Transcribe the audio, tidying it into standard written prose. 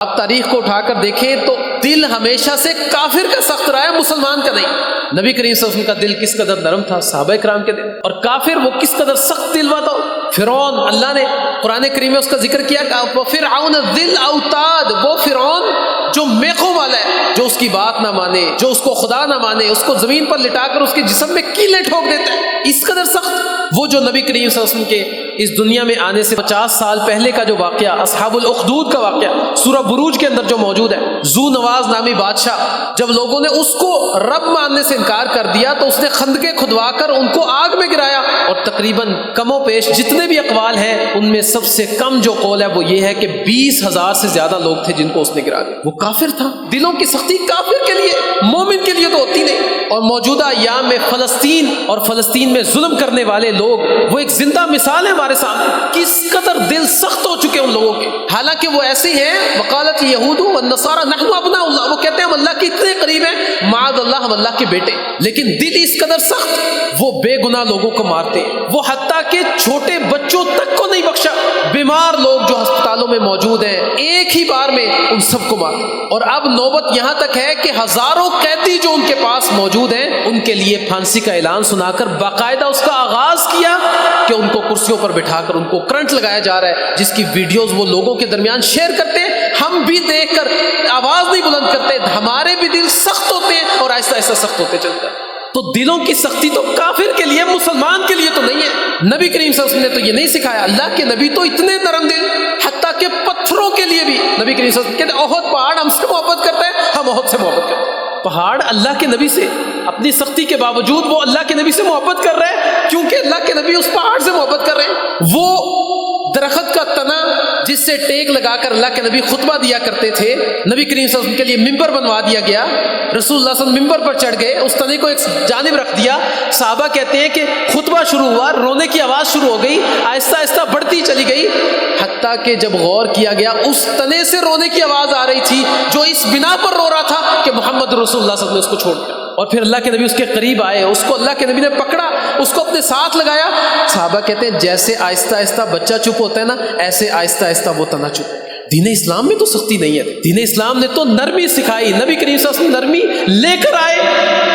آپ تاریخ کو اٹھا کر دیکھیں تو دل ہمیشہ سے کافر کا سخت رہا ہے، مسلمان کا نہیں۔ نبی کریم صلی اللہ علیہ وسلم کا دل کس قدر نرم تھا، صحابہ کرام کے دل، اور کافر وہ کس قدر سخت دل ہوا تھا۔ فرعون، اللہ نے قرآن کریم میں اس کا ذکر کیا کہ فرعون ذی الاوتاد، وہ فرعون جو میخوں والا ہے، جو اس کی بات نہ مانے، جو اس کو خدا نہ مانے، اس کو زمین پر لٹا کر اس کے جسم میں کیلیں ٹھوک دیتا ہے، اس قدر سخت۔ وہ جو نبی کریم صلی اللہ علیہ وسلم کے اس دنیا میں آنے سے 50 سال پہلے کا جو واقعہ، اصحاب الاخدود کا واقعہ سورہ بروج کے اندر جو موجود ہے، ذو نواز نامی بادشاہ، جب لوگوں نے اس کو رب ماننے سے انکار کر دیا تو اس نے خندقیں کھدوا کر ان کو آگ میں گرایا، اور تقریباً کم و بیش جتنے بھی اقوال ہیں ان میں سب سے کم جو قول ہے وہ یہ ہے کہ 20,000 سے زیادہ لوگ تھے جن کو اس نے گرا دیا۔ وہ کافر تھا۔ دلوں کی سختی کافر کے لیے، مومن کے لیے تو ہوتی نہیں۔ اور موجودہ ایام میں فلسطین اور فلسطین میں ظلم کرنے والے لوگ، وہ ایک زندہ مثال ہے ہمارے سامنے، کس قدر دل سخت ہو چکے ان لوگوں کے، حالانکہ وہ ایسے ہیں۔ وقالت یہود والنصارى نحن ابناء اللہ، وہ کہتے ہیں ہم اللہ کے اتنے قریب ہیں، معاذ اللہ ہم اللہ کے بیٹے، لیکن دل اس قدر سخت، وہ بے گناہ لوگوں کو مارتے، وہ حتیٰ کہ چھوٹے بچوں تک کو نہیں بخشا، بیمار لوگ جو ہسپتالوں میں موجود ہیں ایک ہی بار میں ان سب کو مارتے۔ اور اب نوبت یہاں تک ہے کہ ہزاروں قیدی جو ان کے پاس موجود ہیں ان کے لیے پھانسی کا اعلان سنا کر باقاعدہ اس کا آغاز کیا کہ ان کو کرسیوں پر بٹھا کر ان کو کرنٹ لگایا جا رہا ہے، جس کی ویڈیوز وہ لوگوں کے درمیان شیئر کرتے ہیں۔ ہم بھی دیکھ کر آواز نہیں بلند کرتے، ہمارے بھی دل سخت ہوتے ہیں اور آہستہ آہستہ سخت ہوتے چلتا ہے۔ تو دلوں کی سختی تو کافر کے لیے، مسلمان کے لیے تو نہیں ہے۔ نبی کریم صلی اللہ علیہ وسلم نے تو یہ نہیں سکھایا۔ اللہ کے نبی تو اتنے نرم دل، حتیٰ کہ پتھروں کے لیے بھی نبی کریم صلی اللہ علیہ وسلم کہتے ہیں احد پہاڑ ہم سے محبت کرتا ہے، ہم احد سے محبت کرتے ہیں۔ پہاڑ اللہ کے نبی سے اپنی سختی کے باوجود وہ اللہ کے نبی سے محبت کر رہے ہیں، کیونکہ اللہ کے نبی اس پہاڑ سے محبت کر رہے ہیں۔ وہ درخت کا تنا جس سے ٹیک لگا کر اللہ کے نبی خطبہ دیا کرتے تھے، نبی کریم صلی اللہ علیہ وسلم کے لیے ممبر بنوا دیا گیا، رسول اللہ صلی اللہ علیہ وسلم ممبر پر چڑھ گئے، اس تنے کو ایک جانب رکھ دیا، صحابہ کہتے ہیں کہ خطبہ شروع ہوا، رونے کی آواز شروع ہو گئی، آہستہ آہستہ بڑھتی چلی گئی، حتیٰ کہ جب غور کیا گیا اس تنے سے رونے کی آواز آ رہی تھی جو اس بنا پر رو رہا تھا کہ محمد رسول اللہ صلی اللہ علیہ وسلم نے اس کو چھوڑ دیا۔ اور پھر اللہ کے نبی اس کے قریب آئے، اس کو اللہ کے نبی نے پکڑا، اس کو اپنے ساتھ لگایا۔ صحابہ کہتے ہیں جیسے آہستہ آہستہ بچہ چپ ہوتا ہے نا، ایسے آہستہ آہستہ وہ تنا چپ۔ دین اسلام میں تو سختی نہیں ہے، دین اسلام نے تو نرمی سکھائی، نبی کریم صلی اللہ علیہ وسلم نرمی لے کر آئے۔